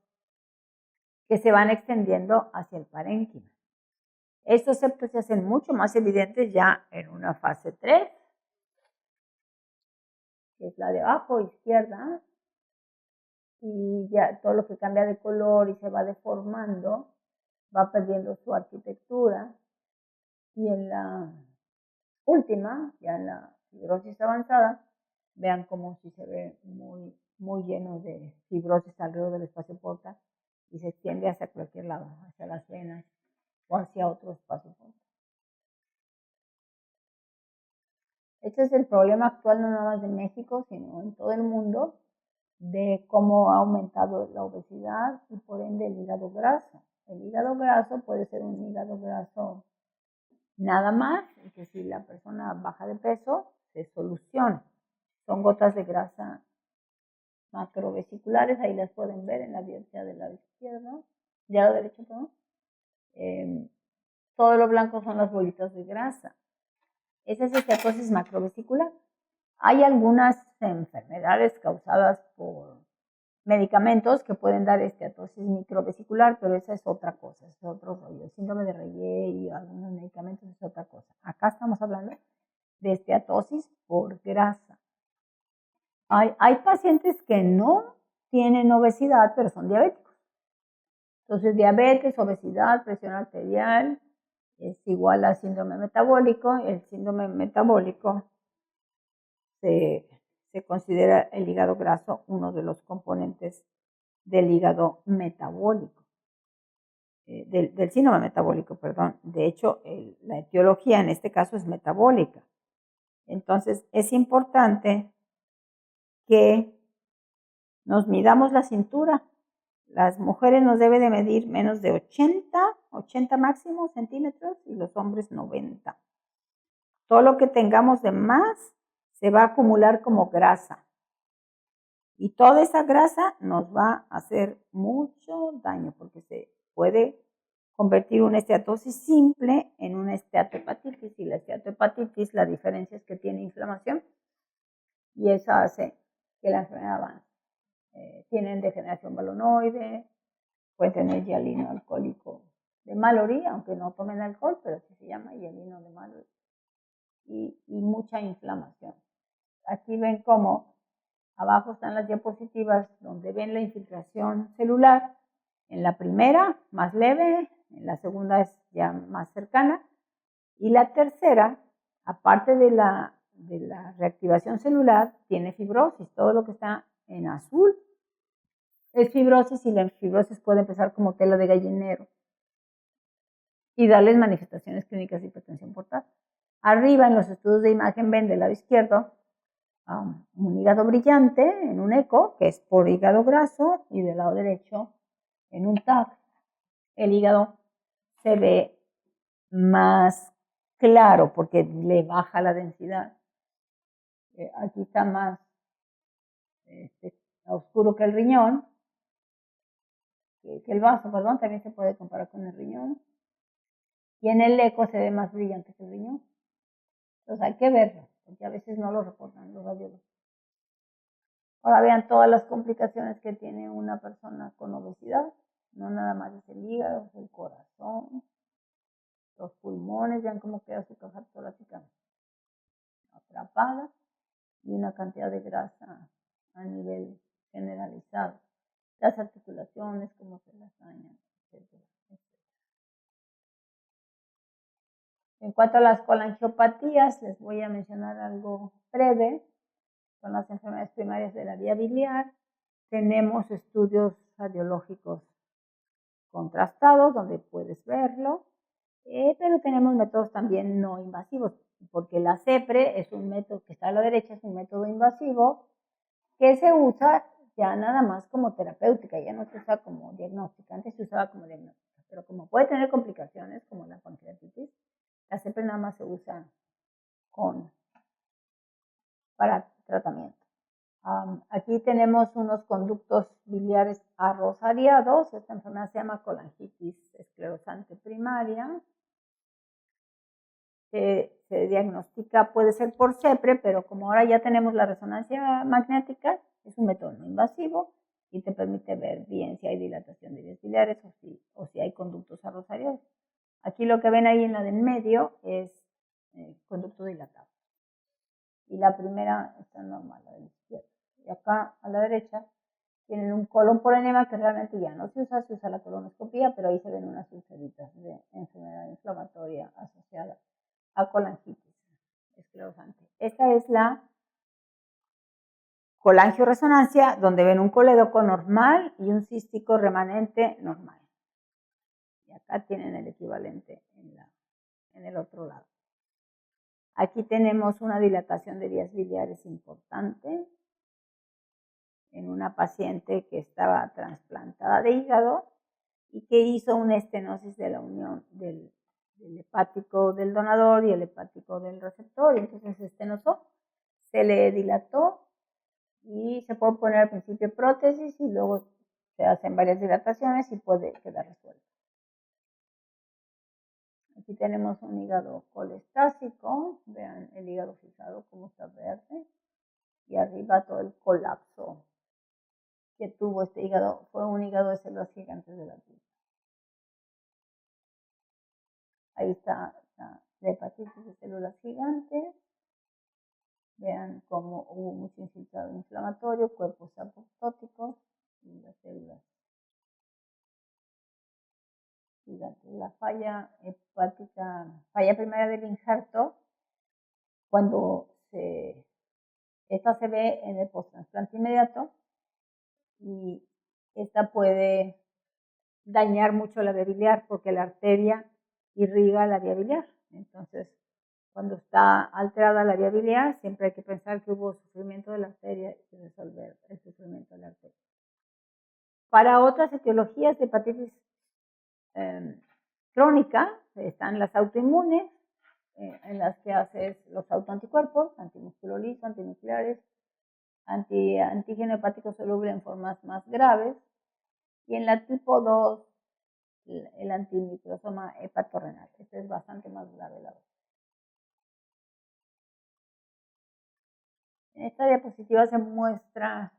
que se van extendiendo hacia el parénquima. Estos septos se hacen mucho más evidentes ya en una fase 3, que es la de abajo, izquierda, y ya todo lo que cambia de color y se va deformando va perdiendo su arquitectura. Y en la última, ya en la fibrosis avanzada, vean como si se ve muy, muy lleno de fibrosis alrededor del espacio porta y se extiende hacia cualquier lado, hacia las venas o hacia otro espacio porta. Este es el problema actual no nada más de México, sino en todo el mundo, de cómo ha aumentado la obesidad y por ende el hígado graso. El hígado graso puede ser un hígado graso nada más, y que si la persona baja de peso, se soluciona. Son gotas de grasa macrovesiculares, ahí las pueden ver en la biopsia del lado izquierdo, del lado derecho, perdón. Todo lo blanco son las bolitas de grasa. Esa es esteatosis macrovesicular. Hay algunas enfermedades causadas por medicamentos que pueden dar esteatosis microvesicular, pero esa es otra cosa, es otro rollo. El síndrome de Reye y algunos medicamentos es otra cosa. Acá estamos hablando de esteatosis por grasa. Hay pacientes que no tienen obesidad, pero son diabéticos. Entonces, diabetes, obesidad, presión arterial es igual a síndrome metabólico. El síndrome metabólico se considera el hígado graso uno de los componentes del hígado metabólico, del síndrome metabólico, perdón. De hecho, la etiología en este caso es metabólica. Entonces, es importante que nos midamos la cintura. Las mujeres nos debe de medir menos de 80 máximo centímetros y los hombres 90. Todo lo que tengamos de más se va a acumular como grasa. Y toda esa grasa nos va a hacer mucho daño porque se puede convertir una esteatosis simple en una esteatohepatitis. Y la esteatohepatitis, la diferencia es que tiene inflamación y eso hace que la enfermedad avance. Tienen degeneración balonoide, pueden tener hialino alcohólico de Mallory, aunque no tomen alcohol, pero sí se llama hialino de Mallory. Y mucha inflamación. Aquí ven cómo abajo están las diapositivas donde ven la infiltración celular. En la primera, más leve, en la segunda es ya más cercana. Y la tercera, aparte de la reactivación celular, tiene fibrosis. Todo lo que está en azul es fibrosis y la fibrosis puede empezar como tela de gallinero y darles manifestaciones clínicas de hipertensión portátil. Arriba en los estudios de imagen ven del lado izquierdo un hígado brillante en un eco, que es por hígado graso, y del lado derecho en un TAC. El hígado se ve más claro porque le baja la densidad. Aquí está más oscuro que el riñón, que el vaso, perdón, también se puede comparar con el riñón. Y en el eco se ve más brillante que el riñón. Entonces hay que verlo, porque a veces no lo reportan los radiólogos. Ahora vean todas las complicaciones que tiene una persona con obesidad. No nada más es el hígado, es el corazón, los pulmones, vean cómo queda su caja torácica atrapada y una cantidad de grasa a nivel generalizado. Las articulaciones, cómo se las dañan, etcétera. En cuanto a las colangiopatías, les voy a mencionar algo breve. Son las enfermedades primarias de la vía biliar. Tenemos estudios radiológicos contrastados donde puedes verlo, pero tenemos métodos también no invasivos, porque la CEPRE es un método que está a la derecha, es un método invasivo que se usa ya nada más como terapéutica, ya no se usa como diagnóstica. Antes se usaba como diagnóstica, pero como puede tener complicaciones como la pancreatitis, la CEPRE nada más se usa para tratamiento. Aquí tenemos unos conductos biliares arrosariados. Esta enfermedad se llama colangitis esclerosante primaria. Se diagnostica, puede ser por CEPRE, pero como ahora ya tenemos la resonancia magnética, es un método no invasivo y te permite ver bien si hay dilatación de vías biliares o si hay conductos arrosariados. Aquí lo que ven ahí en la del medio es conducto dilatado. Y la primera está normal, la de la izquierda. Y acá a la derecha tienen un colon por enema que realmente ya no se usa la colonoscopía, pero ahí se ven unas ulceritas de enfermedad inflamatoria asociada a colangitis esclerosante. Esta es la colangioresonancia, donde ven un colédoco normal y un cístico remanente normal. Y acá tienen el equivalente en el otro lado. Aquí tenemos una dilatación de vías biliares importante. en una paciente que estaba trasplantada de hígado y que hizo una estenosis de la unión del hepático del donador y el hepático del receptor, y entonces se estenosó, se le dilató y se puede poner al principio prótesis y luego se hacen varias dilataciones y puede quedar resuelto. Aquí tenemos un hígado colestásico, vean el hígado fijado como está verde, y arriba todo el colapso que tuvo este hígado. Fue un hígado de células gigantes de la tripa. Ahí está la hepatitis de células gigantes. Vean cómo hubo mucho infiltrado inflamatorio, cuerpos apoptóticos y las células gigantes. La falla hepática, falla primaria del injerto, cuando esta se ve en el posttrasplante inmediato, y esta puede dañar mucho la vía biliar porque la arteria irriga la vía biliar. Entonces, cuando está alterada la vía biliar, siempre hay que pensar que hubo sufrimiento de la arteria y resolver el sufrimiento de la arteria. Para otras etiologías de hepatitis crónica están las autoinmunes, en las que haces los autoanticuerpos, antimusculo liso, antinucleares, antígeno hepático soluble en formas más graves, y en la tipo 2 el antimicrosoma hepatorrenal. Este es bastante más grave la dosis. En esta diapositiva se muestra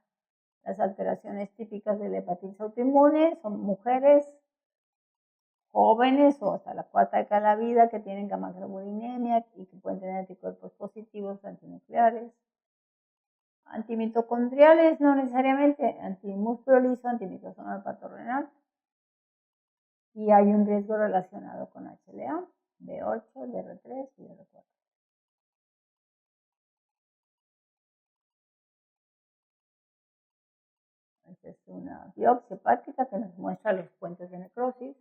las alteraciones típicas de la hepatitis autoinmune. Son mujeres jóvenes o hasta la cuarta década de la vida que tienen gamma-globulinemia y que pueden tener anticuerpos positivos antinucleares. Antimitocondriales no necesariamente, antimúsculo liso, antimicrosoma hepatorrenal. Y hay un riesgo relacionado con HLA, B8, DR3 y DR4. Esta es una biopsia hepática que nos muestra los puentes de necrosis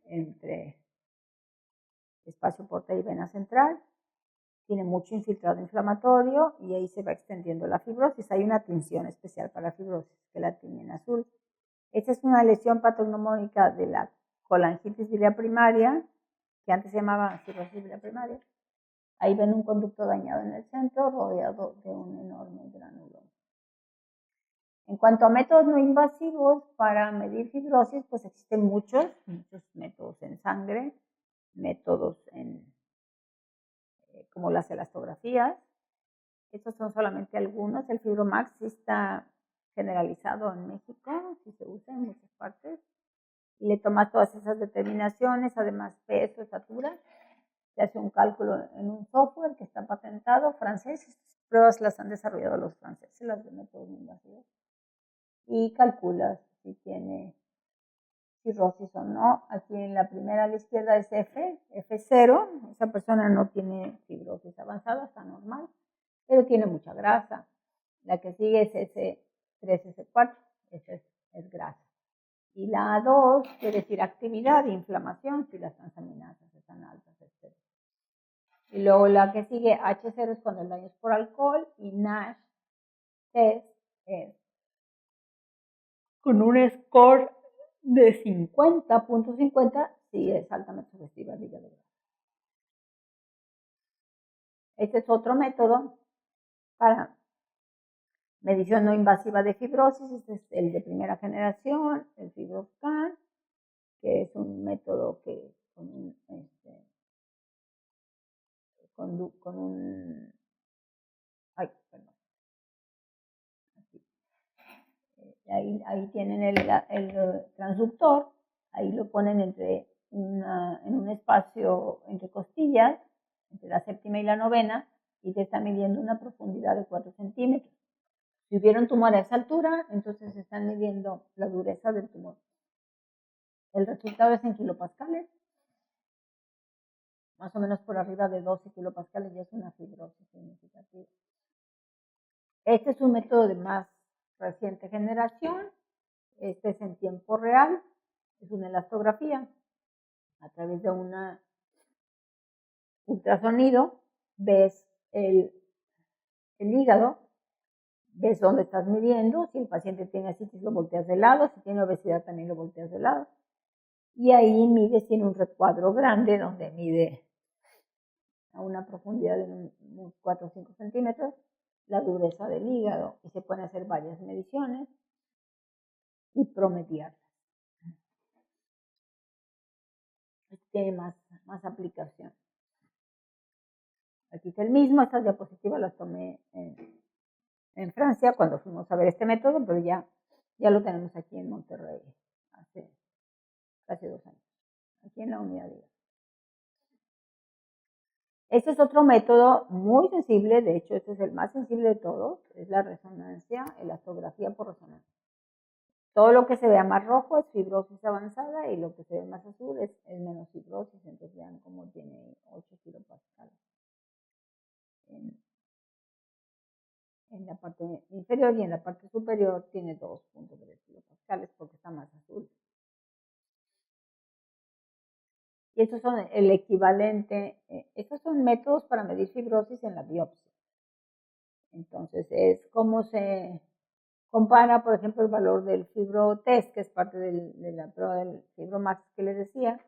entre espacio porta y vena central. Tiene mucho infiltrado inflamatorio y ahí se va extendiendo la fibrosis. Hay una tinción especial para la fibrosis que la tiene en azul. Esta es una lesión patognomónica de la colangitis biliar primaria, que antes se llamaba cirrosis biliar primaria. Ahí ven un conducto dañado en el centro, rodeado de un enorme gránulo. En cuanto a métodos no invasivos para medir fibrosis, pues existen muchos métodos en sangre, métodos como las elastografías. Estos son solamente algunos. El Fibromax sí está generalizado en México, sí se usa en muchas partes, y le tomas todas esas determinaciones, además peso, estatura. Se hace un cálculo en un software que está patentado, francés. Estas pruebas las han desarrollado los franceses, las de métodos no invasivos. Y calculas si tiene cirrosis o no. Aquí en la primera a la izquierda es F0. Esa persona no tiene fibrosis avanzada, está normal, pero tiene mucha grasa. La que sigue es S3, S4, esa es grasa. Y la A2 quiere decir actividad e inflamación, si las transaminasas están altas, etc. Y luego la que sigue, H0, es cuando el daño es por alcohol, y NASH test es con un score de 50.50, si es altamente sugestiva de hígado graso. Este es otro método para medición no invasiva de fibrosis. Este es el de primera generación, el FibroScan, que es un método que ahí tienen el transductor, ahí lo ponen en un espacio entre costillas, entre la séptima y la novena, y te está midiendo una profundidad de 4 centímetros. Si hubiera un tumor a esa altura, entonces están midiendo la dureza del tumor. El resultado es en kilopascales, más o menos por arriba de 12 kilopascales ya es una fibrosis significativa. Este es un método de más reciente generación. Este es en tiempo real, es una elastografía. A través de un ultrasonido ves el hígado, ves dónde estás midiendo. Si el paciente tiene ascitis, lo volteas de lado. Si tiene obesidad, también lo volteas de lado. Y ahí mides, tiene un recuadro grande donde mide a una profundidad de unos 4 o 5 centímetros la dureza del hígado, y se pueden hacer varias mediciones y promediarlas. Tiene más aplicación. Aquí es el mismo. Estas diapositivas las tomé en Francia cuando fuimos a ver este método, pero ya lo tenemos aquí en Monterrey hace casi 2 años, aquí en la unidad de hígado. Este es otro método muy sensible, de hecho este es el más sensible de todos, es la resonancia, elastografía por resonancia. Todo lo que se vea más rojo es fibrosis avanzada y lo que se ve más azul es menos fibrosis. Entonces vean cómo tiene 8 kilopascales en la parte inferior, y en la parte superior tiene 2.3 kilopascales porque está más azul. Y estos son el equivalente, estos son métodos para medir fibrosis en la biopsia. Entonces es cómo se compara, por ejemplo, el valor del fibrotest, que es parte de la prueba del fibromax que les decía.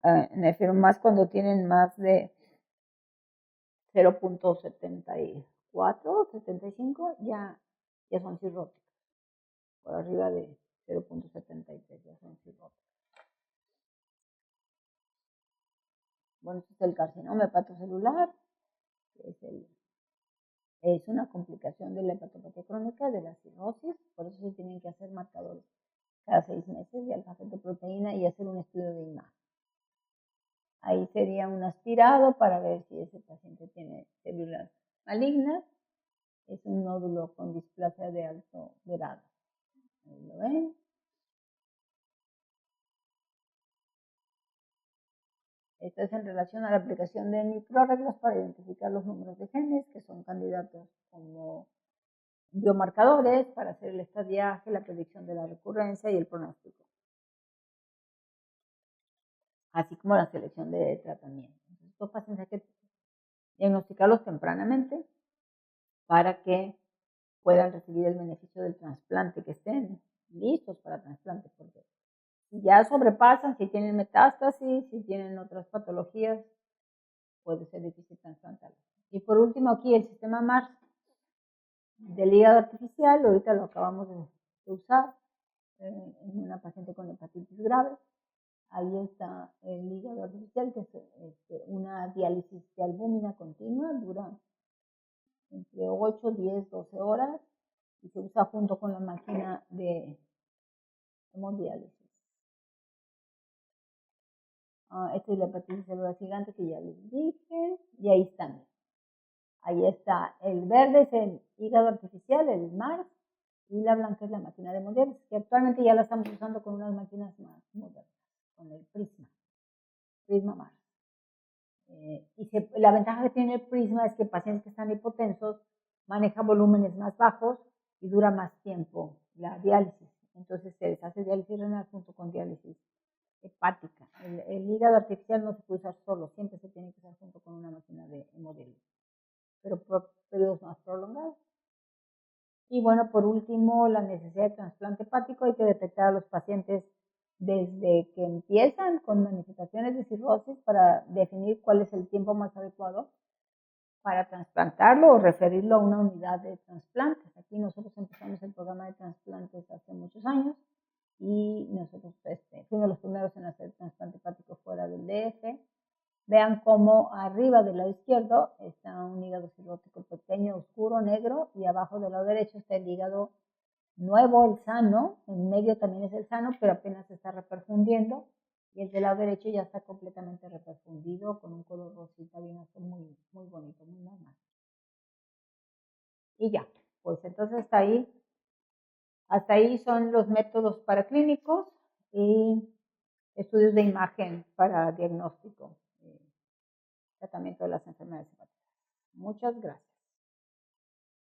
En el fibromax, cuando tienen más de 0.74, 75, ya son cirróticos. Por arriba de 0.73 ya son cirróticos. Bueno, este es el carcinoma hepatocelular, que es una complicación de la hepatopatía crónica, de la cirrosis. Por eso se tienen que hacer marcadores cada 6 meses de alfa-fetoproteína y hacer un estudio de imagen. Ahí sería un aspirado para ver si ese paciente tiene células malignas. Es un nódulo con displasia de alto grado. Ahí lo ven. Esto es en relación a la aplicación de microarreglos para identificar los números de genes que son candidatos como biomarcadores para hacer el estadiaje, la predicción de la recurrencia y el pronóstico, así como la selección de tratamiento. Estos pacientes hay que diagnosticarlos tempranamente para que puedan recibir el beneficio del trasplante, que estén listos para trasplante, porque si ya sobrepasan, si tienen metástasis, si tienen otras patologías, puede ser difícil trasplantarlos. Y por último aquí el sistema MARS del hígado artificial, ahorita lo acabamos de usar en una paciente con hepatitis grave. Ahí está el hígado artificial, que es una diálisis de albúmina continua, dura entre 8, 10, 12 horas y se usa junto con la máquina de hemodiálisis. Esta es la hepatitis celular gigante que ya les dije, y ahí están. Ahí está, el verde es el hígado artificial, el MARS, y la blanca es la máquina de hemodiálisis, que actualmente ya la estamos usando con unas máquinas más modernas, con el Prisma MARS. La ventaja que tiene el Prisma es que pacientes que están hipotensos maneja volúmenes más bajos y dura más tiempo la diálisis. Entonces se les hace diálisis renal junto con diálisis hepática. El hígado artificial no se puede usar solo, siempre se tiene que usar junto con una máquina de hemodiálisis, pero por periodos más prolongados. Y bueno, por último, la necesidad de trasplante hepático. Hay que detectar a los pacientes desde que empiezan con manifestaciones de cirrosis para definir cuál es el tiempo más adecuado para trasplantarlo o referirlo a una unidad de trasplantes. Aquí nosotros empezamos el programa de trasplantes hace muchos años y nosotros fuimos los primeros en hacer trasplante hepático fuera del DF. Vean cómo arriba del lado izquierdo está un hígado cirrótico pequeño, oscuro, negro, y abajo del lado derecho está el hígado nuevo, el sano. En medio también es el sano, pero apenas se está reperfundiendo, y el del lado derecho ya está completamente reperfundido con un color rosita bien azul, muy, muy bonito, muy normal. Y ya, pues entonces hasta ahí son los métodos paraclínicos y estudios de imagen para diagnóstico, tratamiento de las enfermedades hepáticas. Muchas gracias.